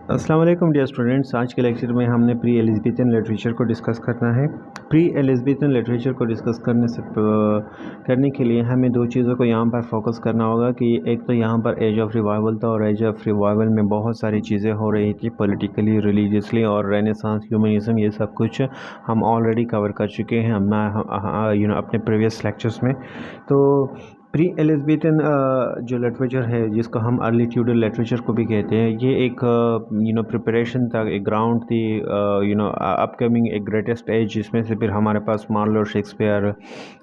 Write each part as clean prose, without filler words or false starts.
अस्सलाम वालेकुम dear students. आज के लेक्चर में हमने प्री एलिज़ाबेथन लिटरेचर को डिस्कस करना है। प्री एलिज़ाबेथन लिटरेचर को डिस्कस करने के लिए हमें दो चीज़ों को यहाँ पर फोकस करना होगा कि एक तो यहाँ पर एज ऑफ रिवाइवल था और एज ऑफ रिवाइवल में बहुत सारी चीज़ें हो रही थी पॉलिटिकली, रिलीजियसली और रेनेसांस, ह्यूमनिज़म, ये सब कुछ हम ऑलरेडी कवर कर चुके हैं अपने प्रीवियस लेक्चर्स में। तो प्री एलिज़ाबेथन जो लिटरेचर है जिसको हम अर्ली ट्यूडर लिटरेचर को भी कहते हैं, ये एक प्रिपरेशन था, एक ग्राउंड थी अपकमिंग एक ग्रेटेस्ट एज, जिसमें से फिर हमारे पास मार्लो, शेक्सपियर,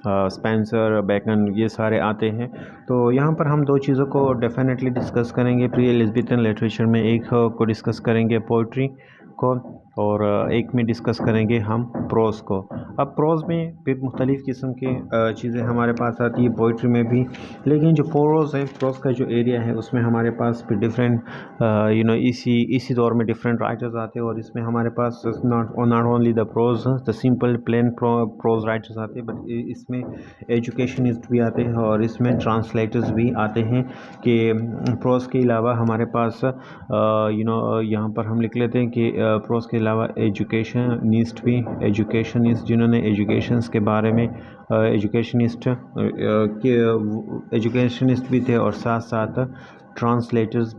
स्पेंसर, बैकन, ये सारे आते हैं। तो यहाँ पर हम दो चीज़ों को डेफिनेटली डिस्कस करेंगे प्री एलिज़ाबेथन लिटरेचर में। एक को डिस्कस करेंगे पोइट्री को और एक में डिस्कस करेंगे हम प्रोज़ को। अब प्रोज़ में फिर मुख्तलिफ़ किस्म की चीज़ें हमारे पास आती है, पोइट्री में भी। लेकिन जो प्रोज़ है, प्रोज़ का जो एरिया है, उसमें हमारे पास फिर डिफरेंट इसी दौर में डिफरेंट राइटर्स आते हैं और इसमें हमारे पास not only the prose, the simple plain prose writers आते हैं, बट इसमें एजुकेशनिस्ट भी आते हैं और इसमें ट्रांसलेटर्स भी आते हैं। कि प्रोज़ के अलावा हमारे पास यहाँ पर हम लिख लेते हैं कि प्रोज़ के अलावा एजुकेशनिस्ट जिन्होंने एजुकेशंस के बारे में एजुकेशनिस्ट भी थे और साथ साथ ट्रांसलेटर्स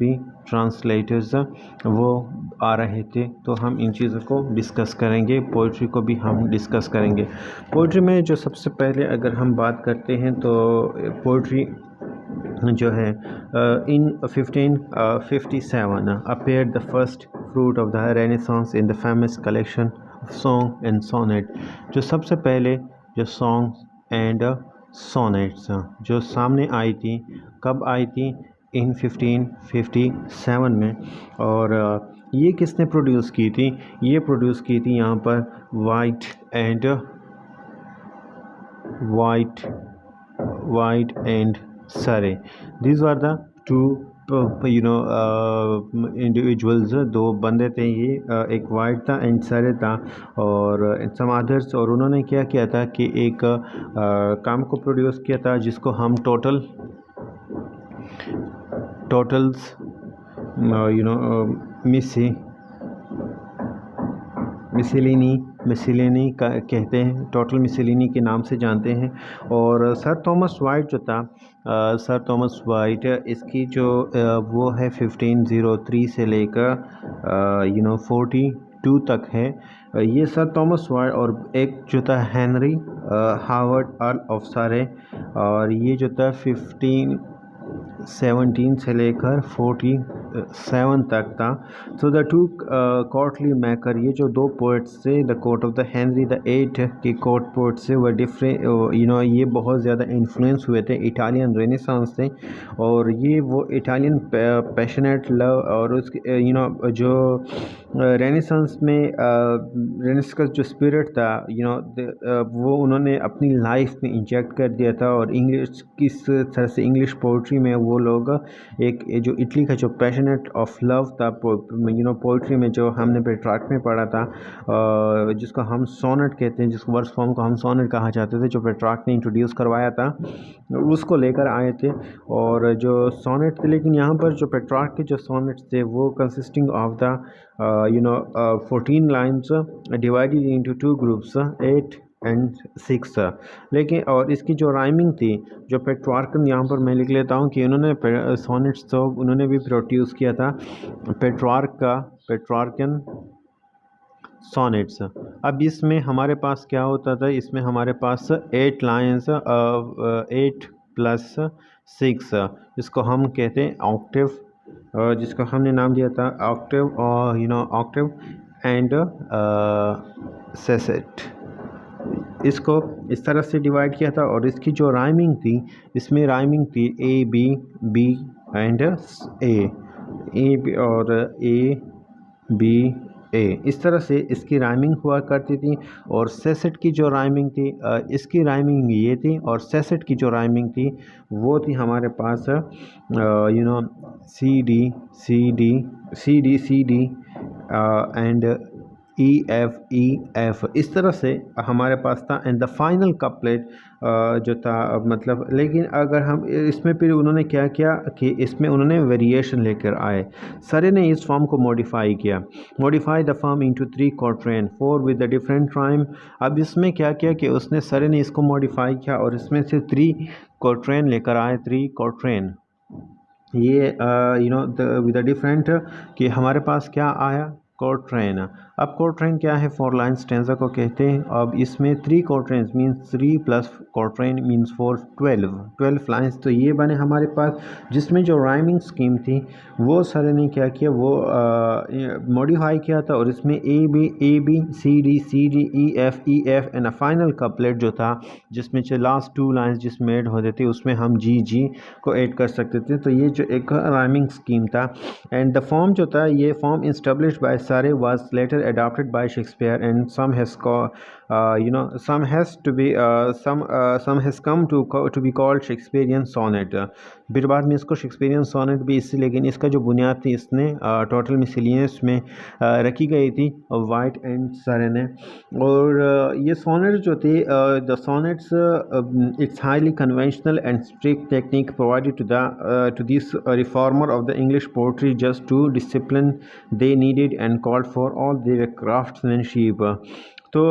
वो आ रहे थे। तो हम इन चीज़ों को डिस्कस करेंगे। पोइट्री को भी हम डिस्कस करेंगे। पोइट्री में जो सबसे पहले अगर हम बात करते हैं तो पोइट्री जो है इन 1557 appeared the first fruit of the Renaissance in the famous collection of song and sonnet। जो सबसे पहले जो songs and sonnets जो सामने आई थी, कब आई थी? इन 1557 में। और ये किसने प्रोड्यूस की थी? ये प्रोड्यूस की थी यहाँ पर Wyatt and Surrey. These are the two individuals, दो बंदे थे ये, एक वाइट था एंड सरे था और सम अदर्स। और उन्होंने क्या किया था कि एक काम को प्रोड्यूस किया था जिसको हम टोटल्स मिसिलिनी का कहते हैं, टोटल मिसिलिनी के नाम से जानते हैं। और सर थॉमस वाइट जो था, सर थॉमस वाइट, इसकी जो वो है 1503 से लेकर 42 तक है। ये सर थॉमस वाइट और एक जो था हेनरी हावर्ड अर्ल ऑफ सरे, और ये जो था 1517 से लेकर 47 तक था। So the two courtly maker, ये जो दो पोइट्स थे, the court of the Henry the eight के कोर्ट पोइट्स से वर डिफरेंट, ये बहुत ज़्यादा इन्फ्लुएंस हुए थे, इटालियन रेनेसांस थे। और ये वो इटालियन पैशनेट लव और उसके जो रेनेसांस में रेनेसांस का जो स्पिरिट था वो उन्होंने अपनी लाइफ में इंजेक्ट कर दिया था। और इंग्लिश किस तरह से इंग्लिश पोइट्री में वो लोग एक जो इटली का जो पैशनेट ऑफ लव था पोइट्री में, जो हमने पेट्रार्क में पढ़ा था, जिसको हम सोनेट कहते हैं, जिस वर्स फॉर्म को हम सोनेट कहा जाते थे, जो पेट्रार्क ने इंट्रोड्यूस करवाया था, उसको लेकर आए थे। और जो सोनेट थे, लेकिन यहाँ पर जो पेट्रार्क के जो सोनेट्स थे वो consisting of the 14 lines divided into 2 groups, 8 and 6। लेकिन और इसकी जो राइमिंग थी, जो पेट्रार्कन, यहाँ पर मैं लिख लेता हूँ कि उन्होंने सोनेट्स तो उन्होंने भी प्रोड्यूस किया था, पेट्रार्कन सोनेट्स। अब इसमें हमारे पास क्या होता था? इसमें हमारे पास 8 लाइन्स, 8 + 6, जिसको हम कहते हैं ऑक्टेव, जिसको हमने नाम दिया था ऑक्टेव, और ऑक्टेव एंड सेसेट। इसको इस तरह से डिवाइड किया था। और इसकी जो राइमिंग थी, इसमें राइमिंग थी ए बी एंड ए और ए बी ए, इस तरह से इसकी राइमिंग हुआ करती थी। और सेसेट की जो राइमिंग थी, इसकी राइमिंग ये थी, और सेसेट की जो राइमिंग थी वो थी हमारे पास सी डी एंड EF इस तरह से हमारे पास था। एंड द फाइनल कपलेट जो था मतलब, लेकिन अगर हम इसमें फिर उन्होंने क्या किया कि इसमें उन्होंने वेरिएशन लेकर आए। सरे ने इस फॉर्म को मॉडिफाई किया, modify the form into 3 quatrain 4 with the different rhyme. अब इसमें क्या किया कि उसने सरे ने इसको मॉडिफाई किया और इसमें से 3 क्वार्ट्रेन लेकर आए, 3 क्वार्ट्रेन। ये विद द डिफरेंट कि हमारे पास क्या आया, क्वार्ट्रेन। अब क्वार्ट्रेन क्या है, 4 लाइन स्टेंजा को कहते हैं। अब इसमें 3 quatrain means 3 plus quatrain means 4, 12 lines तो ये बने हमारे पास। जिसमें जो राइमिंग स्कीम थी वो सर ने क्या किया, वो मॉडिफाई किया था। और इसमें A B C D E F and final couplet जो था, जिसमें जो लास्ट 2 लाइन्स जिसमें ऐड होते थे उसमें हम जी को ऐड कर सकते थे। तो ये जो एक राइमिंग स्कीम था। एंड द फॉर्म जो था, ये form established by Surrey was later adopted by Shakespeare, and some has come to be called Shakespearean sonnet। फिर बाद में इसको शेक्सपियरियन सोनेट भी इससे, लेकिन इसका जो बुनियाद थी इसने टोटल मिसलिनियस में रखी गई थी वाइट एंड सरे ने। और ये सोनेट जो थी, the sonnets it's highly conventional and strict technique provided to this reformer of the English poetry just to discipline they needed and called for all their craftsmanship। तो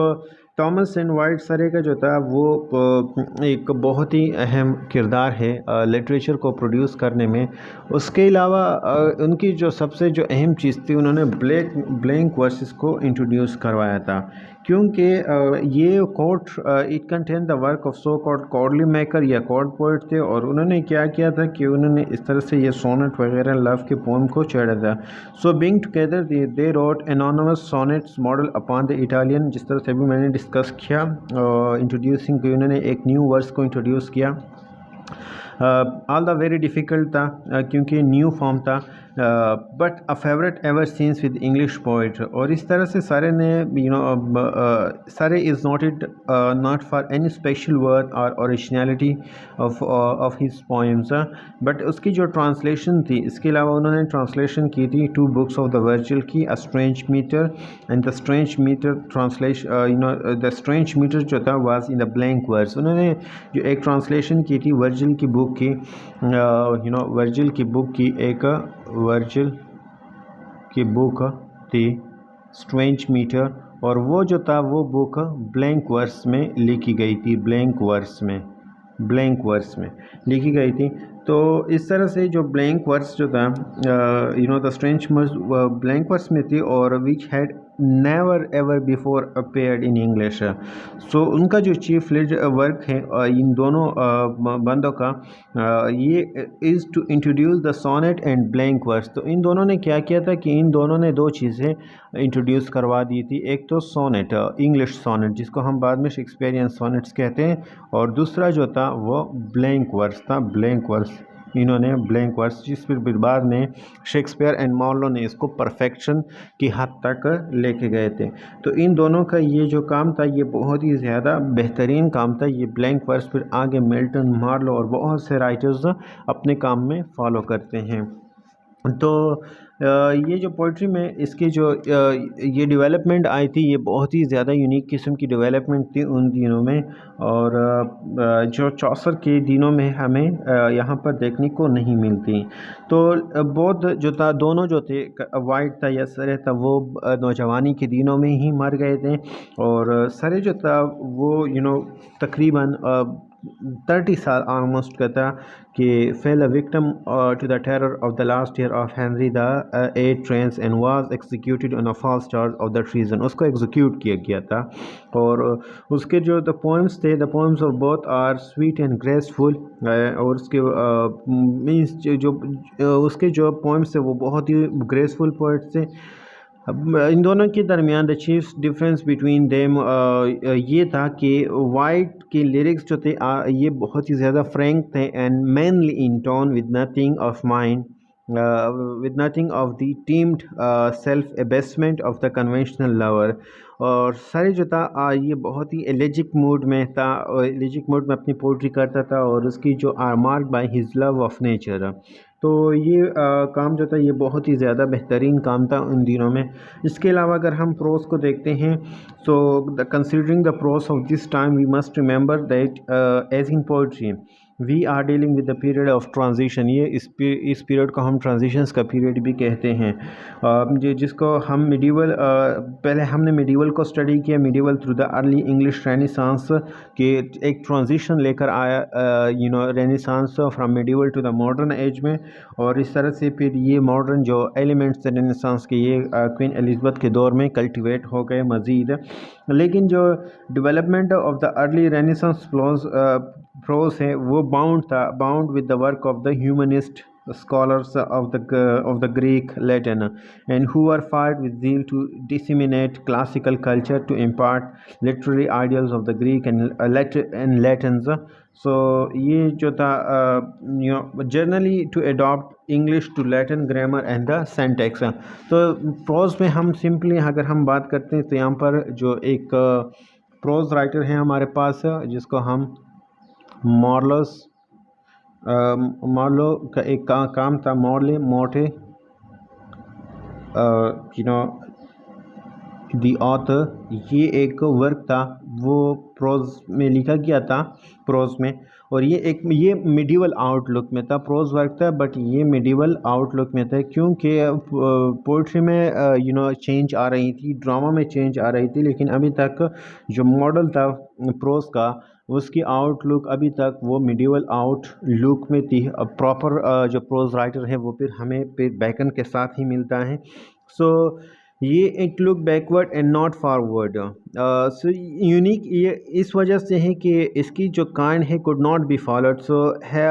थॉमस एंड वाइट सरे का जो था वो एक बहुत ही अहम किरदार है लिटरेचर को प्रोड्यूस करने में। उसके अलावा उनकी जो सबसे जो अहम चीज़ थी, उन्होंने ब्लैंक वर्सेस को इंट्रोड्यूस करवाया था। क्योंकि ये quote it contain the work of so called courtly maker या कॉर्ड पोइट थे। और उन्होंने क्या किया था कि उन्होंने इस तरह से ये सोनेट वगैरह लव के पोम को चढ़ा था। So being together they wrote anonymous sonnets model upon the Italian, जिस तरह से भी मैंने डिस्कस किया इंट्रोड्यूसिंग, उन्होंने एक न्यू वर्ड्स को इंट्रोड्यूस किया। ऑल द वेरी डिफ़िकल्ट था क्योंकि न्यू फॉर्म था, but a favourite ever since with English poet. और इस तरह से सारे ने सारे is noted not for any special word और originality of his poems, but उसकी जो ट्रांसलेशन थी, इसके अलावा उन्होंने ट्रांसलेशन की थी 2 बुक्स ऑफ द वर्जिल की, a strange metre and the strange metre translation the strange metre जो था was in the blank words. उन्होंने जो एक ट्रांसलेशन की थी वर्जिल की बुक की, वर्जिल की बुक की, एक वर्जिल की बुक थी स्ट्रेंज मीटर, और वो जो था वो बुक ब्लैंक वर्स में लिखी गई थी, ब्लैंक वर्स में लिखी गई थी। तो इस तरह से जो ब्लैंक वर्स जो था द स्ट्रेंज ब्लैंक वर्स में थी, और which had never ever before appeared in English. So उनका जो चीफ वर्क है इन दोनों बंदों का, ये is to introduce the sonnet and blank verse. तो इन दोनों ने क्या किया था कि इन दोनों ने 2 चीज़ें इंट्रोड्यूस करवा दी थी। एक तो सोनेट, इंग्लिश सोनेट, जिसको हम बाद में शेक्सपियरियन सोनेट्स कहते हैं, और दूसरा जो था वो ब्लैंक वर्स था, ब्लैंक वर्स। इन्होंने ब्लैंक वर्स, जिस फिर बाद में शेक्सपियर एंड मार्लो ने इसको परफेक्शन की हद तक लेके गए थे। तो इन दोनों का ये जो काम था ये बहुत ही ज़्यादा बेहतरीन काम था। ये ब्लैंक वर्स फिर आगे मिल्टन, मार्लो और बहुत से राइटर्स अपने काम में फॉलो करते हैं। तो ये जो पोइट्री में इसकी जो ये डेवलपमेंट आई थी, ये बहुत ही ज़्यादा यूनिक किस्म की डेवलपमेंट थी उन दिनों में, और जो चौसर के दिनों में हमें यहाँ पर देखने को नहीं मिलती। तो बौद्ध जो था, दोनों जो थे, वाइट था या सरे था, वो नौजवानी के दिनों में ही मर गए थे। और सरे जो था वो तकरीबन 30 साल ऑलमोस्ट का था कि fell a victim to the terror of the last year of Henry the 8th ट्रेंस and was executed on a false charge of the treason. उसको एग्जीक्यूट किया गया था। और उसके जो द पोएम्स थे, the poems of both are sweet and graceful, और उसके मीन्स जो उसके जो पोएम्स थे वो बहुत ही ग्रेसफुल पोएट्स थे। अब इन दोनों के दरमियान the chief difference between them ये था कि वाइट के लिरिक्स जो थे ये बहुत ही ज़्यादा फ्रैंक थे and manly in tone with nothing of mind, with nothing of the teamed self abasement of the conventional lover। और सारी जो था ये बहुत ही एलेजिक मूड में था और एलेजिक मूड में अपनी पोइट्री करता था और उसकी जो mark by his love of nature. तो ये काम जो था ये बहुत ही ज़्यादा बेहतरीन काम था उन दिनों में। इसके अलावा अगर हम प्रोस को देखते हैं so the considering the prose of this time we must remember that as in poetry we are dealing with the period of transition. ये इस पीरियड को हम ट्रांजिशंस का पीरियड भी कहते हैं, जिसको हम मिडीवल पहले हमने मिडीवल को स्टडी किया। Medieval through the early English renaissance के एक ट्रांजिशन लेकर आया, renaissance from medieval to the modern age में। और इस तरह से फिर ये मॉडर्न जो एलिमेंट्स रेनेसांस के ये क्वीन एलिज़ाबेथ के दौर में कल्टिवेट हो गए मज़ीद। लेकिन जो development of the early renaissance prose है वो bound with the work of the humanist scholars of the Greek Latin, and who were fired with zeal to disseminate classical culture, to impart literary ideals of the Greek and Latins। So ये जो था generally to adopt English to Latin grammar and the syntax। तो pros में हम simply अगर हम बात करते हैं तो यहाँ पर जो एक प्रोज राइटर है हमारे पास जिसको हम मार्लो का एक काम था, मॉर्ले मोटे दी ऑथर। ये एक वर्क था वो प्रोज में लिखा गया था, प्रोज में। और ये मिडीवल आउटलुक में था, प्रोज वर्क था बट ये मिडीवल आउटलुक में था, क्योंकि पोइट्री में चेंज आ रही थी, ड्रामा में चेंज आ रही थी, लेकिन अभी तक जो मॉडल था प्रोज का उसकी आउटलुक अभी तक वो मिडीवल आउटलुक में थी। प्रॉपर जो प्रोज राइटर है वो फिर हमें फिर बैकन के साथ ही मिलता है। सो ये एक look backward and not forward. So unique ये इस वजह से है कि इसकी जो काइंड है कुड नॉट बी फॉलोड। सो है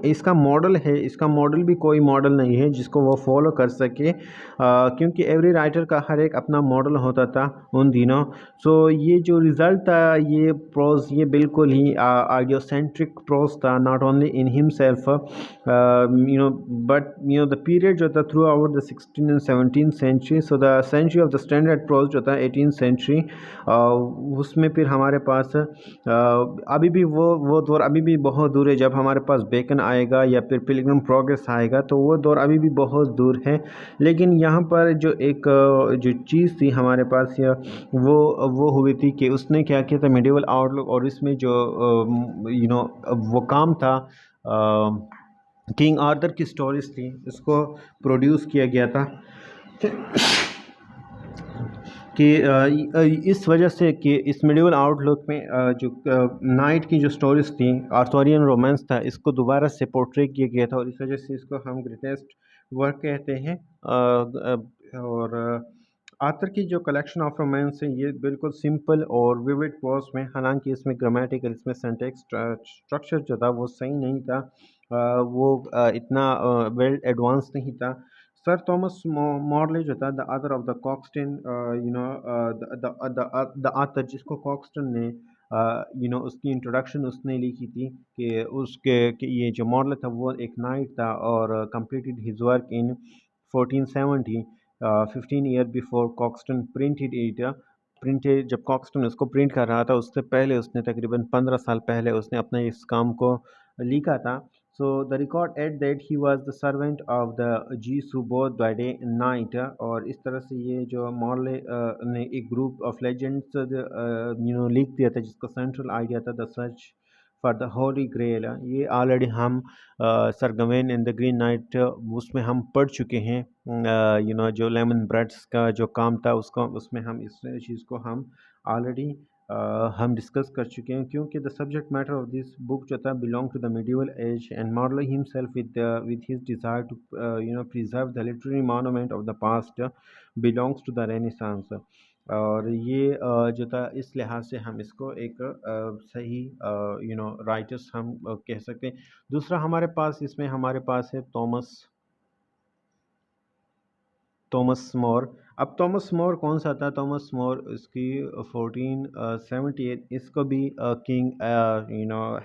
इसका मॉडल भी कोई मॉडल नहीं है जिसको वो फॉलो कर सके, क्योंकि एवरी राइटर का हर एक अपना मॉडल होता था उन दिनों। सो ये जो रिज़ल्ट था ये प्रोज ये बिल्कुल ही आइडियोसेंट्रिक प्रोज था, not only in himself but the period जो था throughout the 16th and 17th century। So the century of the standard prose जो था 18th century, उसमें फिर हमारे पास अभी भी वो दौर अभी भी बहुत दूर है। जब हमारे पास बेकन आएगा या फिर पिलग्रिम प्रोग्रेस आएगा तो वो दौर अभी भी बहुत दूर है। लेकिन यहाँ पर जो एक जो चीज़ थी हमारे पास वो हुई थी कि उसने क्या किया था मिडीवल आउटलुक, और इसमें जो वो काम था किंग आर्थर की स्टोरीज थी इसको प्रोड्यूस किया गया था कि इस वजह से कि इस मिडीवल आउटलुक में जो नाइट की जो स्टोरीज थी, आर्थोरियन रोमांस था, इसको दोबारा से पोर्ट्रे किया गया था और इस वजह से इसको हम ग्रेटेस्ट वर्क कहते हैं। और आर्थर की जो कलेक्शन ऑफ रोमांस है ये बिल्कुल सिंपल और विविड प्रोज में, हालांकि इसमें ग्रामेटिकल इसमें सेंटेक्स स्ट्रक्चर जो था वो सही नहीं था, वो इतना वेल एडवांस नहीं था। सर थॉमस मॉरले जो था the other of the Caxton, the author जिसको कॉक्सटन ने उसकी इंट्रोडक्शन उसने लिखी थी कि कि ये जो मॉडल था वो एक नाइट था और completed his work in 1470, 15 year before Caxton printed. जब कॉक्सटन उसको प्रिंट कर रहा था उससे पहले उसने तकरीबन 15 साल पहले उसने अपने इस काम को लिखा था। So the record add that he was the servant of the Jesu both by day and night। और इस तरह से ये जो मॉर्ले ने एक ग्रुप ऑफ लेजेंड्स लिख दिया था जिसका सेंट्रल आइडिया था the search for the holy grail. ये ऑलरेडी हम Sir Gawain and the green knight उसमें हम पढ़ चुके हैं। जो लेमन ब्रेड्स का जो काम था उसमें हम इस चीज़ को हम ऑलरेडी हम डिस्कस कर चुके हैं, क्योंकि the subject matter of this book जो था belong to the medieval age and model himself with his desire to preserve the literary monument of the past belongs to the renaissance. और ये जो था इस लिहाज से हम इसको एक सही राइटर्स हम कह सकते हैं। दूसरा हमारे पास है थॉमस मोर। अब थॉमस मोर कौन सा था? थॉमस मोर इसकी 1478 इसको भी किंग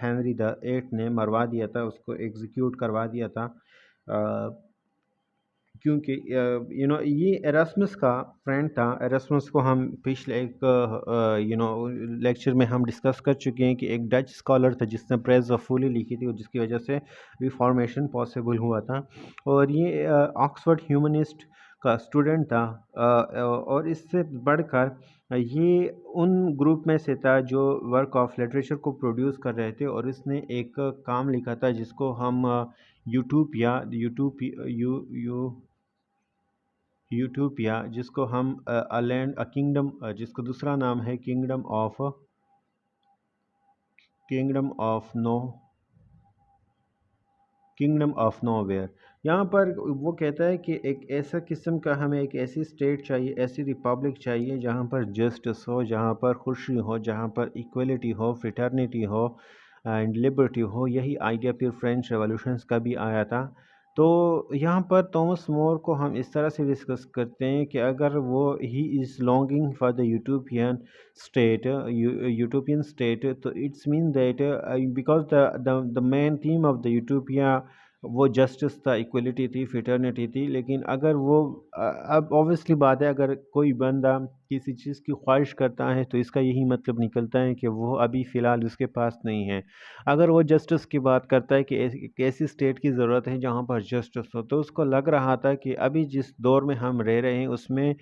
हेनरी द एट ने मरवा दिया था, उसको एग्जीक्यूट करवा दिया था। क्योंकि ये एरास्मस का फ्रेंड था। एरास्मस को हम पिछले एक लेक्चर में हम डिस्कस कर चुके हैं कि एक डच स्कॉलर था जिसने प्रेज ऑफ फूली लिखी थी और जिसकी वजह से रिफॉर्मेशन पॉसिबल हुआ था। और ये ऑक्सफोर्ड ह्यूमनिस्ट का स्टूडेंट था। और इससे बढ़कर ये उन ग्रुप में से था जो वर्क ऑफ लिटरेचर को प्रोड्यूस कर रहे थे। और इसने एक काम लिखा था जिसको हम यूटोपिया, जिसको हम अ लैंड अ किंगडम, जिसको दूसरा नाम है kingdom of no kingdom of nowhere. यहाँ पर वो कहता है कि एक ऐसा किस्म का हमें एक ऐसी स्टेट चाहिए, ऐसी रिपब्लिक चाहिए जहाँ पर जस्टिस हो, जहाँ पर खुशी हो, जहाँ पर इक्वलिटी हो, फ्रिटर्निटी हो एंड लिबर्टी हो। यही आइडिया फिर फ्रेंच रेवोल्यूशंस का भी आया था। तो यहाँ पर थॉमस मोर को हम इस तरह से डिस्कस करते हैं कि अगर वो ही is longing for the utopian state, तो it's mean that because the main theme of the utopia वो जस्टिस था, इक्वलिटी थी, फिटर्निटी थी। लेकिन अगर वो अब ऑब्वियसली बात है, अगर कोई बंदा किसी चीज़ की ख्वाहिश करता है तो इसका यही मतलब निकलता है कि वो अभी फ़िलहाल उसके पास नहीं है। अगर वो जस्टिस की बात करता है कि एक ऐसी स्टेट की ज़रूरत है जहाँ पर जस्टिस हो, तो उसको लग रहा था कि अभी जिस दौर में हम रह रहे हैं उसमें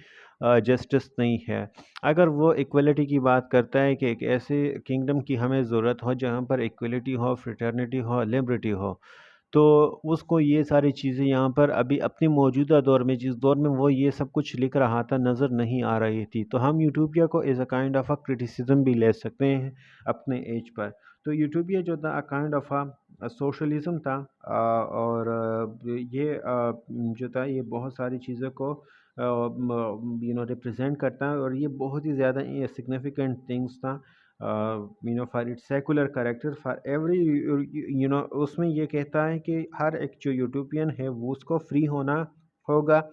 जस्टिस नहीं है। अगर वो इक्वलिटी की बात करता है कि एक ऐसे किंगडम की हमें ज़रूरत हो जहाँ पर इक्वलिटी हो, फ्रेटर्निटी हो, लिबर्टी हो, तो उसको ये सारी चीज़ें यहाँ पर अभी अपने मौजूदा दौर में, जिस दौर में वो ये सब कुछ लिख रहा था, नज़र नहीं आ रही थी। तो हम यूटोपिया को as a kind of a criticism भी ले सकते हैं अपने एज पर। तो यूटोपिया जो था अ काइंड ऑफ अ सोशलिज्म था। और ये जो था ये बहुत सारी चीज़ों को रिप्रेजेंट करता है। और ये बहुत ही ज़्यादा सिग्निफिकेंट थिंग्स था for its secular character for every उसमें ये कहता है कि हर एक जो यूटोपियन है वो उसको फ्री होना होगा।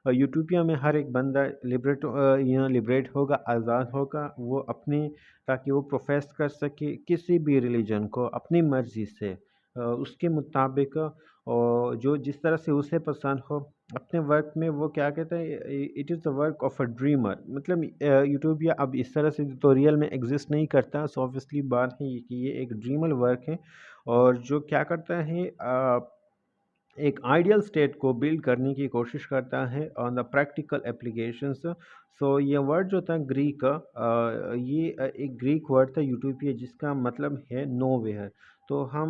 यूटोपिया में हर एक बंदा लिबरेट होगा, आज़ाद होगा, वो अपने, ताकि वो प्रोफेस कर सके किसी भी रिलीजन को अपनी मर्ज़ी से, उसके मुताबिक, और जो जिस तरह से उसे पसंद हो। अपने वर्क में वो क्या कहते हैं, it is the work of a dreamer. मतलब यूटोपिया अब इस तरह से तो रियल में एग्जिस्ट नहीं करता। सो ऑब्वियसली बात है कि ये एक ड्रीमर वर्क है। और जो क्या करता है, एक आइडियल स्टेट को बिल्ड करने की कोशिश करता है ऑन द प्रैक्टिकल एप्लीकेशंस। सो ये वर्ड जो था ग्रीक, ये एक ग्रीक वर्ड था यूटोपिया, जिसका मतलब है नोवेयर। तो हम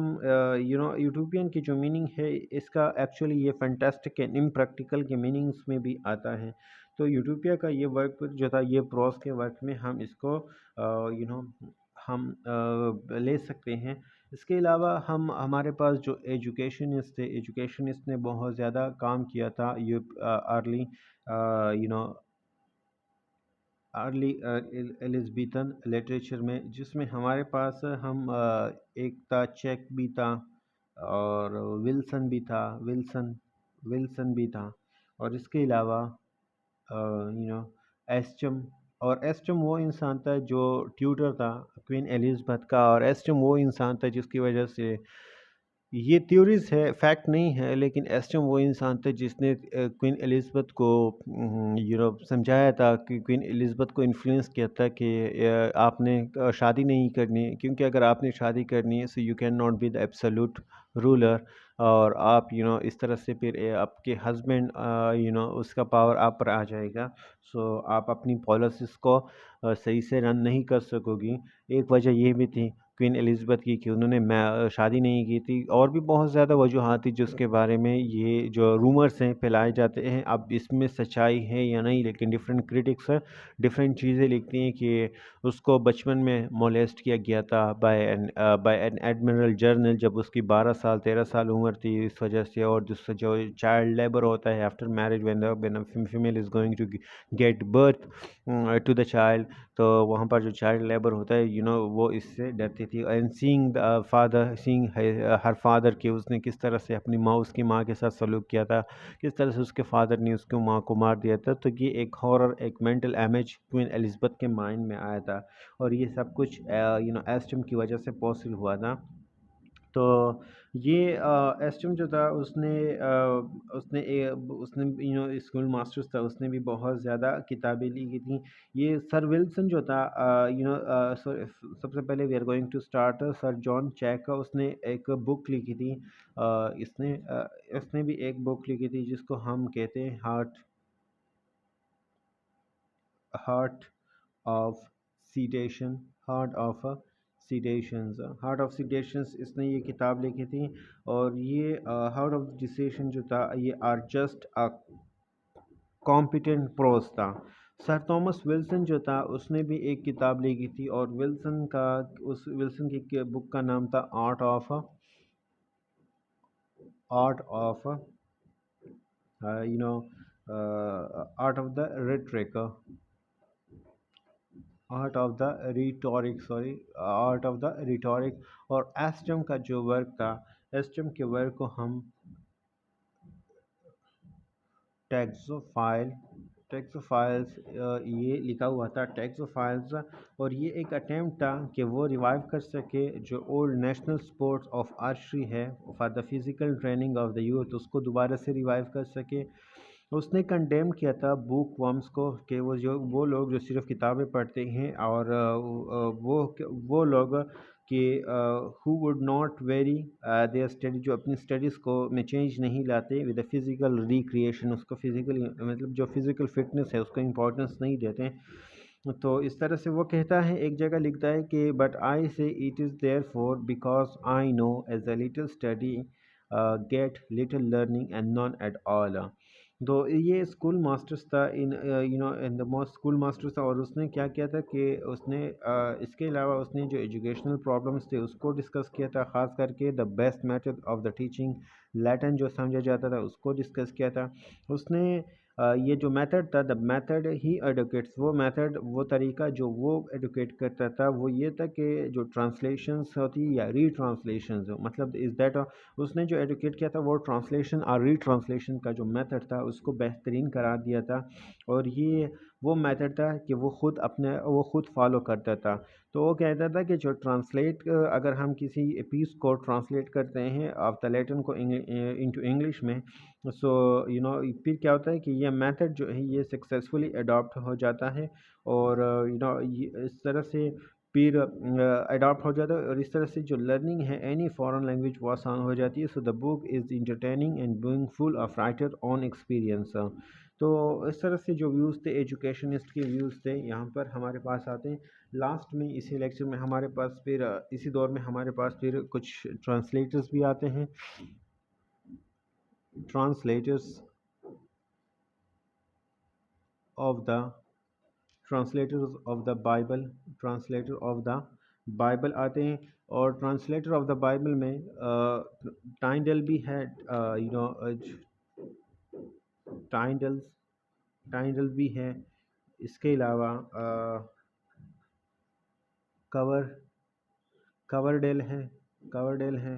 यूटोपियन की जो मीनिंग है इसका एक्चुअली ये फैंटास्टिक एंड इम्प्रैक्टिकल के मीनिंग्स में भी आता है। तो यूटोपिया का ये वर्क जो था, ये प्रोस के वर्क में हम इसको यू नो हम ले सकते हैं। इसके अलावा हम हमारे पास जो एजुकेशनिस्ट थे, एजुकेशनिस्ट ने बहुत ज़्यादा काम किया था ये early you know early Elizabethan literature में, जिसमें हमारे पास हम एक था चेक भी था, और विल्सन भी था, विल्सन भी था। और इसके अलावा एस्टम। और एस्टम वो इंसान था जो ट्यूटर था क्वीन एलिज़ाबेथ का। और एस्टम वो इंसान था जिसकी वजह से, ये थ्योरीज है, फैक्ट नहीं है, लेकिन एस्टम वो इंसान थे जिसने क्वीन एलिज़ाबेथ को समझाया था, कि क्वीन एलिज़ाबेथ को इन्फ्लुएंस किया था कि आपने शादी नहीं करनी, क्योंकि अगर आपने शादी करनी है so you can not be the absolute ruler. और आप इस तरह से फिर आपके हस्बैंड उसका पावर आप पर आ जाएगा। सो आप अपनी पॉलिसीज़ को सही से रन नहीं कर सकोगी। एक वजह ये भी थी क्वीन एलिज़ाबेथ की कि उन्होंने शादी नहीं की थी। और भी बहुत ज़्यादा वजूहात थी जिसके बारे में ये जो रूमर्स हैं फैलाए जाते हैं। अब इसमें सच्चाई है या नहीं, लेकिन डिफरेंट क्रिटिक्स डिफरेंट चीज़ें लिखती हैं कि उसको बचपन में मोलेस्ट किया गया था बाय एन एडमिरल जर्नल, जब उसकी 12 साल 13 साल उम्र थी, इस वजह से। और दूसरा जो चाइल्ड लेबर होता है after marriage, when female is going to get birth to the child, तो वहाँ पर जो चाइल्ड लेबर होता है वो इससे डरती थी। एंड सीइंग हर फादर के, उसने किस तरह से अपनी माँ, उसकी माँ के साथ सलूक किया था, किस तरह से उसके फादर ने उसकी माँ को मार दिया था। तो ये एक हॉरर, एक मेंटल इमेज क्वीन एलिज़ाबेथ के माइंड में आया था। और ये सब कुछ एस्टम की वजह से पॉसिबल हुआ था। तो ये एस्टम जो था उसने स्कूल मास्टर्स था, उसने भी बहुत ज़्यादा किताबें लिखी थी। ये सर विल्सन जो था, सबसे पहले we are going to start sir John Cheke का, उसने एक बुक लिखी थी। इसने भी एक बुक लिखी थी जिसको हम कहते हैं heart of sedation heart of sedations heart of sedations इसने ये किताब लिखी थी। और ये हार्ट ऑफ डिसेशन जो था ये are just a competent prose था। सर थॉमस विल्सन जो था उसने भी एक किताब लिखी थी, और उस विल्सन की बुक का नाम था art of you know art of the rhetoric art of the rhetoric sorry art of the rhetoric. और एस्टम का जो वर्क था, एस्टम के वर्क को हम टेक्सोफाइल टेक्सोफाइल्स ये लिखा हुआ था टेक्सोफाइल्स। और ये एक अटेम्प्ट था कि वो रिवाइव कर सके जो old national sports of archery है for the physical training of the youth, उसको दोबारा से रिवाइव कर सके। उसने कंडेम किया था बुक वर्म्स को कि वो लोग जो सिर्फ किताबें पढ़ते हैं, और वो लोग कि who would not very there study, जो अपनी स्टडीज़ को में चेंज नहीं लाते विद द फिज़िकल रिक्रिएशन, उसको फिज़िकली मतलब जो फिज़िकल फिटनेस है उसको इम्पोर्टेंस नहीं देते। तो इस तरह से वो कहता है, एक जगह लिखता है कि but I say it is there for because I know as a little study get little learning and none at all. तो ये स्कूल मास्टर्स था in the most school masters था। और उसने क्या किया था कि उसने इसके अलावा उसने जो एजुकेशनल प्रॉब्लम्स थे उसको डिस्कस किया था, ख़ास करके the best method of the teaching Latin जो समझा जाता था उसको डिस्कस किया था उसने। ये जो मेथड था, द मेथड ही एडुकेट्स, वो मेथड वो तरीका जो वो एडुकेट करता था वो ये था कि जो ट्रांसलेशंस होती या रीट्रांसलेशंस, मतलब इज़ दैट उसने जो एडुकेट किया था वो ट्रांसलेशन और रीट्रांसलेशन का जो मेथड था उसको बेहतरीन करार दिया था। और ये वो मेथड था कि वो खुद फॉलो करता था। तो वो कहता था कि जो अगर हम किसी पीस को ट्रांसलेट करते हैं ऑफ द लैटिन को इनटू इंग्लिश में, सो फिर क्या होता है कि ये मेथड जो है ये सक्सेसफुली अडॉप्ट हो जाता है। और इस तरह से फिर अडॉप्ट हो जाता है, और इस तरह से जो लर्निंग है एनी फॉरेन लैंग्वेज वो आसान हो जाती है। So the book is entertaining and being full of writer on experience. तो इस तरह से जो व्यूज़ थे एजुकेशनिस्ट के व्यूज़ थे यहाँ पर हमारे पास आते हैं। लास्ट में इसी लेक्चर में हमारे पास फिर इसी दौर में हमारे पास फिर कुछ ट्रांसलेटर्स भी आते हैं। Translators of the translators of the Bible translator of the Bible आते हैं। और ट्रांसलेटर ऑफ द बाइबल में टाइंडल भी है, टाइंडल्स टाइंडल भी है। इसके अलावा कवर कवरडेल है कवरडेल है।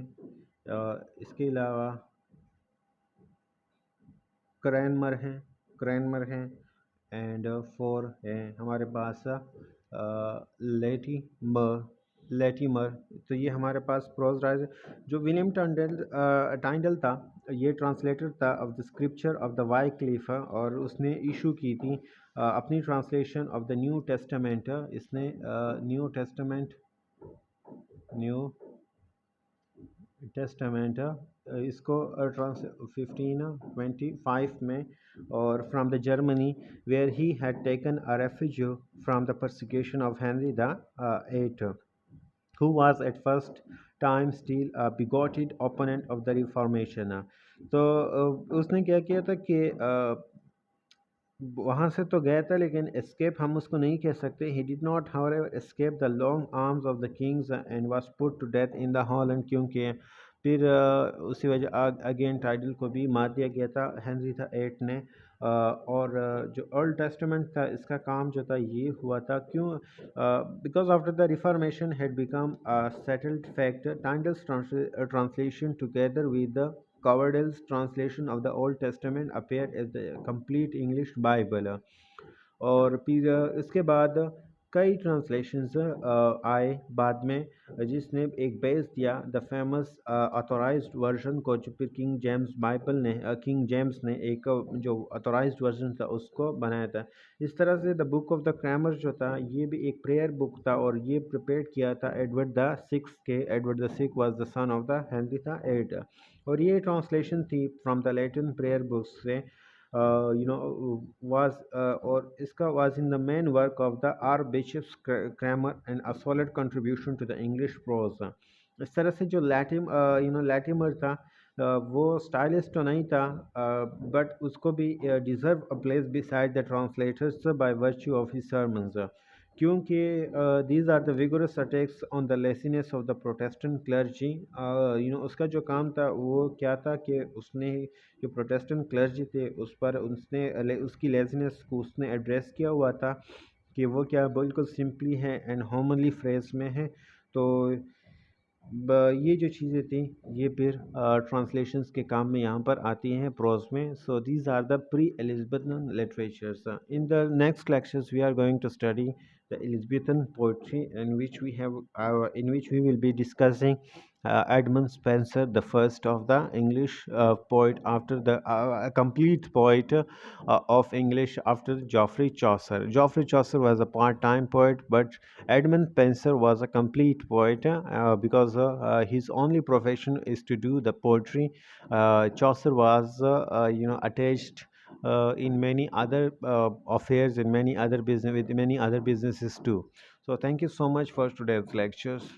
इसके अलावा क्रैनमर हैं क्रैनमर हैं। एंड फोर है हमारे पास लेटीमर लेटीमर। तो ये हमारे पास प्रोज राइज जो विलियम टाइंडल था, ये ट्रांसलेटर था of the scripture of the Wycliffe, और उसने इशू की थी अपनी translation of the new testament. इसने न्यू टेस्टामेंट इसको ट्रांस 1525 में, और from the Germany where he had taken a refuge from the persecution of Henry the eighth, who was at first time still a bigoted opponent of the Reformation। तो उसने क्या किया था कि वहाँ से तो गया था लेकिन एस्केप हम उसको नहीं कह सकते। He did not however escape the long arms of the kings and was put to death in the Holland, क्योंकि फिर उसी वजह अगेन टाइटल को भी मार दिया गया था हेनरी द एट ने। और जो ओल्ड टेस्टामेंट था इसका काम जो था ये हुआ था क्यों, because after the reformation had become a settled fact, titles translation together with the Coverdale's translation of the Old Testament appeared as the complete English Bible। और फिर इसके बाद कई ट्रांसलेशंस आए बाद में, जिसने एक बेस दिया द फेमस ऑथोराइज्ड वर्जन को, जो फिर किंग जेम्स बाइबल ने किंग जेम्स ने एक जो ऑथोराइज्ड वर्जन था उसको बनाया था। इस तरह से the book of the Cramer जो था ये भी एक प्रेयर बुक था, और ये प्रिपेयर किया था एडवर्ड द सिक्स के। Edward the six was the son of the Henry the eighth, और ये ट्रांसलेशन थी from the Latin prayer books से, was or इसका was in the main work of the Archbishop's Cramer and a solid contribution to the English prose। इस तरह से जो Latimer था, वो स्टाइलिस्ट तो नहीं था, बट उसको भी deserve a place beside the translators by virtue of his sermons, क्योंकि these are the vigorous attacks on the laziness of the protestant clergy. उसका जो काम था वो क्या था कि उसने जो प्रोटेस्टेंट क्लर्जी थे उस पर उसने उसकी लेजीनेस को उसने एड्रेस किया हुआ था, कि वो क्या बिल्कुल सिंपली है एंड होमली फ्रेज में है। तो ये जो चीज़ें थी ये फिर ट्रांसलेशंस के काम में यहाँ पर आती हैं प्रोज में। So these are the pre Elizabethan literatures. In the next lectures we are going to study the Elizabethan poetry, in which we will be discussing Edmund Spenser, the first of the English poet after the complete poet of English after Geoffrey Chaucer. Geoffrey Chaucer was a part-time poet, but Edmund Spenser was a complete poet because his only profession is to do the poetry. Chaucer was attached in many other affairs, in many other business, with many other businesses too. So thank you so much for today's lectures.